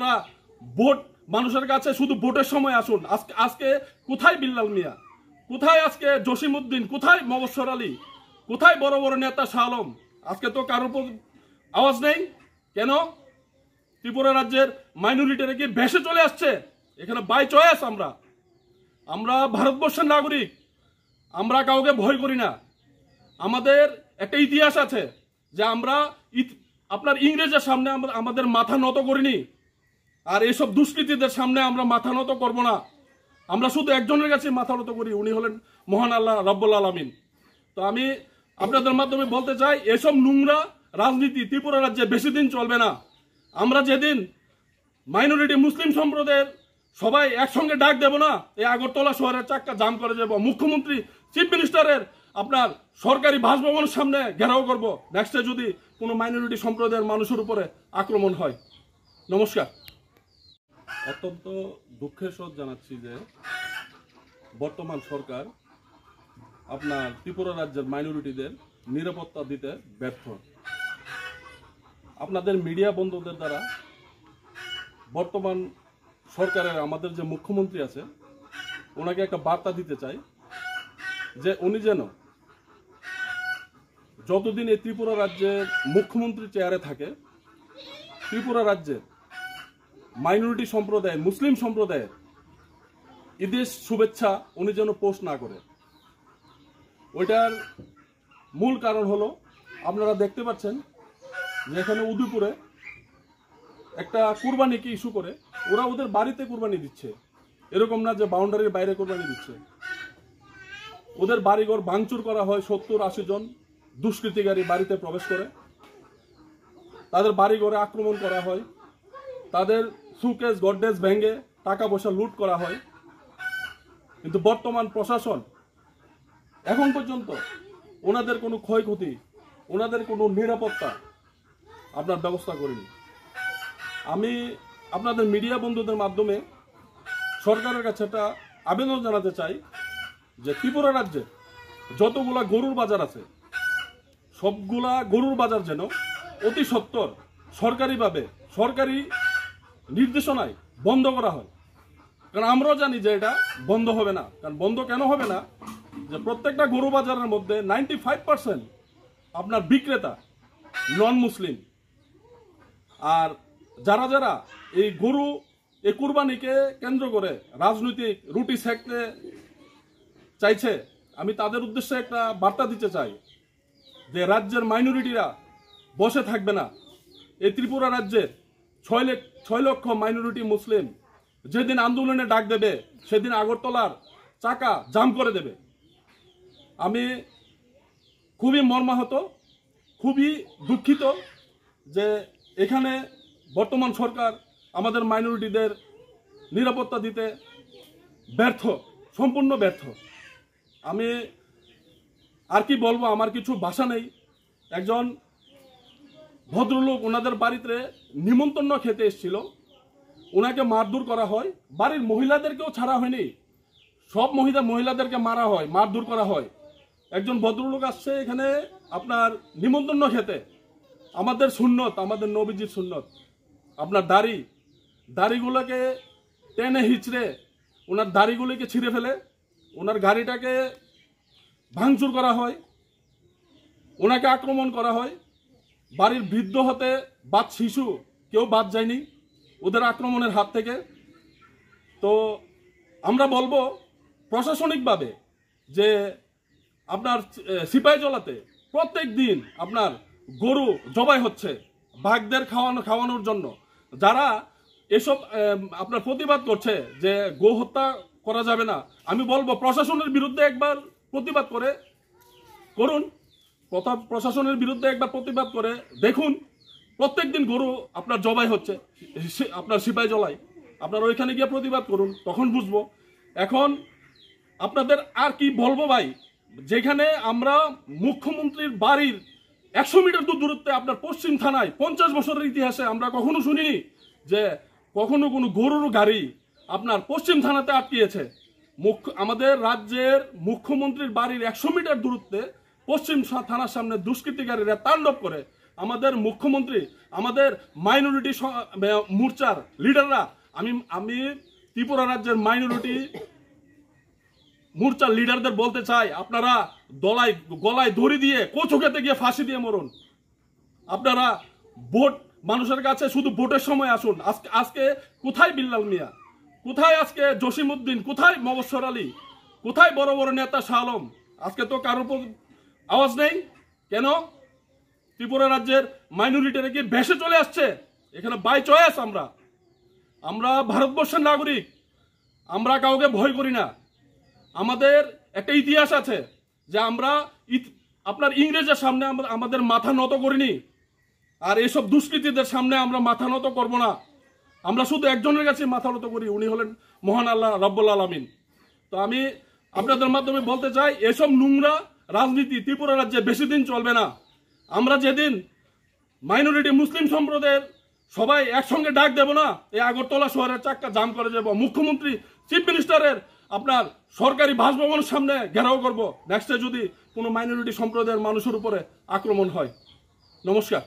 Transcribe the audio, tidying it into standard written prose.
আপনারা ভোট মানুষের কাছে শুধু ভোটের সময় আসুন। আজকে কোথায় বিল্লাল মিয়া, কোথায় আজকে জসিমউদ্দিন, কোথায় মবস্বর আলী, কোথায় বড় বড় নেতা শাহ আলম? আজকে তো কারোর আওয়াজ নেই কেন? ত্রিপুরা রাজ্যের মাইনরিটিরা কি ভেসে চলে আসছে? এখানে বাই চয়েস আমরা ভারতবর্ষের নাগরিক, আমরা কাউকে ভয় করি না। আমাদের একটা ইতিহাস আছে যে আমরা আপনার ইংরেজের সামনে আমাদের মাথা নত করিনি, আর এইসব দুষ্কৃতীদের সামনে আমরা মাথা নত করব না। আমরা শুধু একজনের কাছে মাথা নত করি, উনি হলেন মহান আল্লাহ রব্বুল আলামিন। তো আমি আপনাদের মাধ্যমে বলতে চাই, এসব নোংরা রাজনীতি ত্রিপুরা রাজ্যে বেশি দিন চলবে না। আমরা যেদিন মাইনরিটি মুসলিম সম্প্রদায়ের সবাই একসঙ্গে ডাক দেব না, এই আগরতলা শহরের চাক্কা জাম করে যাব, মুখ্যমন্ত্রী চিফ মিনিস্টারের আপনার সরকারি বাসভবনের সামনে ঘেরাও করব, নেক্সটে যদি কোনো মাইনরিটি সম্প্রদায়ের মানুষের উপরে আক্রমণ হয়। নমস্কার। অত্যন্ত দুঃখের সহিত জানাচ্ছি যে বর্তমান সরকার আপনার ত্রিপুরা রাজ্যের মাইনরিটিদের নিরাপত্তা দিতে ব্যর্থ। আপনাদের মিডিয়া বন্ধুদের দ্বারা বর্তমান সরকারের আমাদের যে মুখ্যমন্ত্রী আছে ওনাকে একটা বার্তা দিতে চাই যে উনি যেন যতদিন এই ত্রিপুরা রাজ্যের মুখ্যমন্ত্রী চেয়ারে থাকে, ত্রিপুরা রাজ্যের মাইনরিটি সম্প্রদায়, মুসলিম সম্প্রদায়ের ঈদের শুভেচ্ছা উনি যেন পোস্ট না করে। ওইটার মূল কারণ হলো আপনারা দেখতে পাচ্ছেন যে এখানে উদয়পুরে একটা কুরবানিকে ইস্যু করে ওরা ওদের বাড়িতে কুরবানি দিচ্ছে, এরকম না যে বাউন্ডারির বাইরে কুরবানি দিচ্ছে। ওদের বাড়িঘর ভাঙচুর করা হয়, 70-80 জন দুষ্কৃতিকারী বাড়িতে প্রবেশ করে তাদের বাড়িঘরে আক্রমণ করা হয়, তাদের সুকেস গডরেজ ভেঙে টাকা পয়সা লুট করা হয়। কিন্তু বর্তমান প্রশাসন এখন পর্যন্ত ওনাদের কোনো ক্ষয়ক্ষতি, ওনাদের কোনো নিরাপত্তা আপনার ব্যবস্থা করেনি। আমি আপনাদের মিডিয়া বন্ধুদের মাধ্যমে সরকারের কাছে একটা আবেদন জানাতে চাই যে ত্রিপুরা রাজ্যে যতগুলা গরুর বাজার আছে সবগুলা গরুর বাজার যেন অতি সত্বর সরকারিভাবে, সরকারি নির্দেশনায় বন্ধ করা হয়। কারণ আমরাও জানি যে এটা বন্ধ হবে না। কারণ বন্ধ কেন হবে না, যে প্রত্যেকটা গরু বাজারের মধ্যে 95% আপনার বিক্রেতা নন মুসলিম। আর যারা যারা এই গরু এই কুরবানিকে কেন্দ্র করে রাজনৈতিক রুটি সেঁকতে চাইছে, আমি তাদের উদ্দেশ্যে একটা বার্তা দিতে চাই যে রাজ্যের মাইনরিটিরা বসে থাকবে না। এই ত্রিপুরা রাজ্যে 6 লক্ষ মাইনরিটি মুসলিম যেদিন আন্দোলনে ডাক দেবে সেদিন আগরতলার চাকা জাম করে দেবে। আমি খুবই মর্মাহত, খুবই দুঃখিত যে এখানে বর্তমান সরকার আমাদের মাইনরিটিদের নিরাপত্তা দিতে ব্যর্থ, সম্পূর্ণ ব্যর্থ। আমি আর কি বলবো, আমার কিছু ভাষা নেই। একজন ভদ্রলোক ওনাদের বাড়িতে নিমন্ত্রণ খেতে এসেছিল, ওনাকে মারধর করা হয়, বাড়ির মহিলাদেরকেও ছাড়া হয়নি, সব মহিলাদেরকে মারা হয়, মারধর করা হয়। একজন ভদ্রলোক আসছে এখানে আপনার নিমন্ত্রণ খেতে, আমাদের সুন্নত, আমাদের নবীজির সুন্নত, আপনার দাড়িগুলোকে টেনে হিচড়ে ওনার দাড়িগুলিকে ছিঁড়ে ফেলে ওনার গাড়িটাকে ভাঙচুর করা হয়, ওনাকে আক্রমণ করা হয়। বাড়ির বৃদ্ধ হতে শিশু কেউ বাদ যায়নি ওদের আক্রমণের হাত থেকে। তো আমরা বলবো প্রশাসনিকভাবে যে আপনার সিপাহীজলাতে প্রত্যেক দিন আপনার গরু জবাই হচ্ছে বাঘদের খাওয়ানোর জন্য। যারা এসব আপনার প্রতিবাদ করছে যে গো হত্যা করা যাবে না, আমি বলবো প্রশাসনের বিরুদ্ধে একবার প্রতিবাদ করুন, প্রশাসনের বিরুদ্ধে একবার প্রতিবাদ করে দেখুন। প্রত্যেকদিন গরু আপনার জবাই হচ্ছে আপনার সিপাহীজলায়, আপনার ওইখানে গিয়ে প্রতিবাদ করুন, তখন বুঝবো। এখন আপনাদের আর কি বলবো ভাই, যেখানে আমরা মুখ্যমন্ত্রীর বাড়ির 100 মিটার দূরত্বে আপনার পশ্চিম থানায় 50 বছরের ইতিহাসে আমরা কখনো শুনিনি যে কখনো কোনো গরুর গাড়ি আপনার পশ্চিম থানাতে আটকিয়েছে। আমাদের রাজ্যের মুখ্যমন্ত্রীর বাড়ির 100 মিটার দূরত্বে পশ্চিম থানার সামনে দুষ্কৃতিকারীরা তাণ্ডব করে আমাদের মুখ্যমন্ত্রী, আমাদের মাইনরিটি মোর্চার লিডাররা, আমি ত্রিপুরা রাজ্যের মাইনরিটি মোর্চার লিডারদের বলতে চাই, আপনারা গলায় দড়ি দিয়ে কোচোকেতে গিয়ে ফাঁসি দিয়ে মরুন। আপনারা ভোট মানুষের কাছে শুধু ভোটের সময় আসুন। আজকে কোথায় বিল্লাল মিয়া, কোথায় আজকে জসিমউদ্দিন, কোথায় মবস্বর আলী, কোথায় বড় বড় নেতা শাহ আলম? আজকে তো কারোর আওয়াজ নেই কেন? ত্রিপুরা রাজ্যের মাইনরিটিরা কি ভেসে চলে আসছে? এখানে বাই চয়েস আমরা ভারতবর্ষের নাগরিক, আমরা কাউকে ভয় করি না। আমাদের একটা ইতিহাস আছে যে আমরা আপনার ইংরেজের সামনে আমাদের মাথা নত করিনি, আর এসব দুষ্কৃতীদের সামনে আমরা মাথা নত করব না। আমরা শুধু একজনের কাছে মাথা নত করি, উনি হলেন মহান আল্লাহ রাব্বুল আলামিন। তো আমি আপনাদের মাধ্যমে বলতে চাই, এসব নোংরা রাজনীতি ত্রিপুরা রাজ্যে বেশি দিন চলবে না। আমরা যেদিন মাইনরিটি মুসলিম সম্প্রদায়ের সবাই একসঙ্গে ডাক দেব না, এই আগরতলা শহরের চাক্কা জাম করে যাব। মুখ্যমন্ত্রী, চিফ মিনিস্টারের আপনার সরকারি বাসভবনের সামনে ঘেরাও করব নেক্সটে যদি কোনো মাইনরিটি সম্প্রদায়ের মানুষের উপরে আক্রমণ হয়। নমস্কার।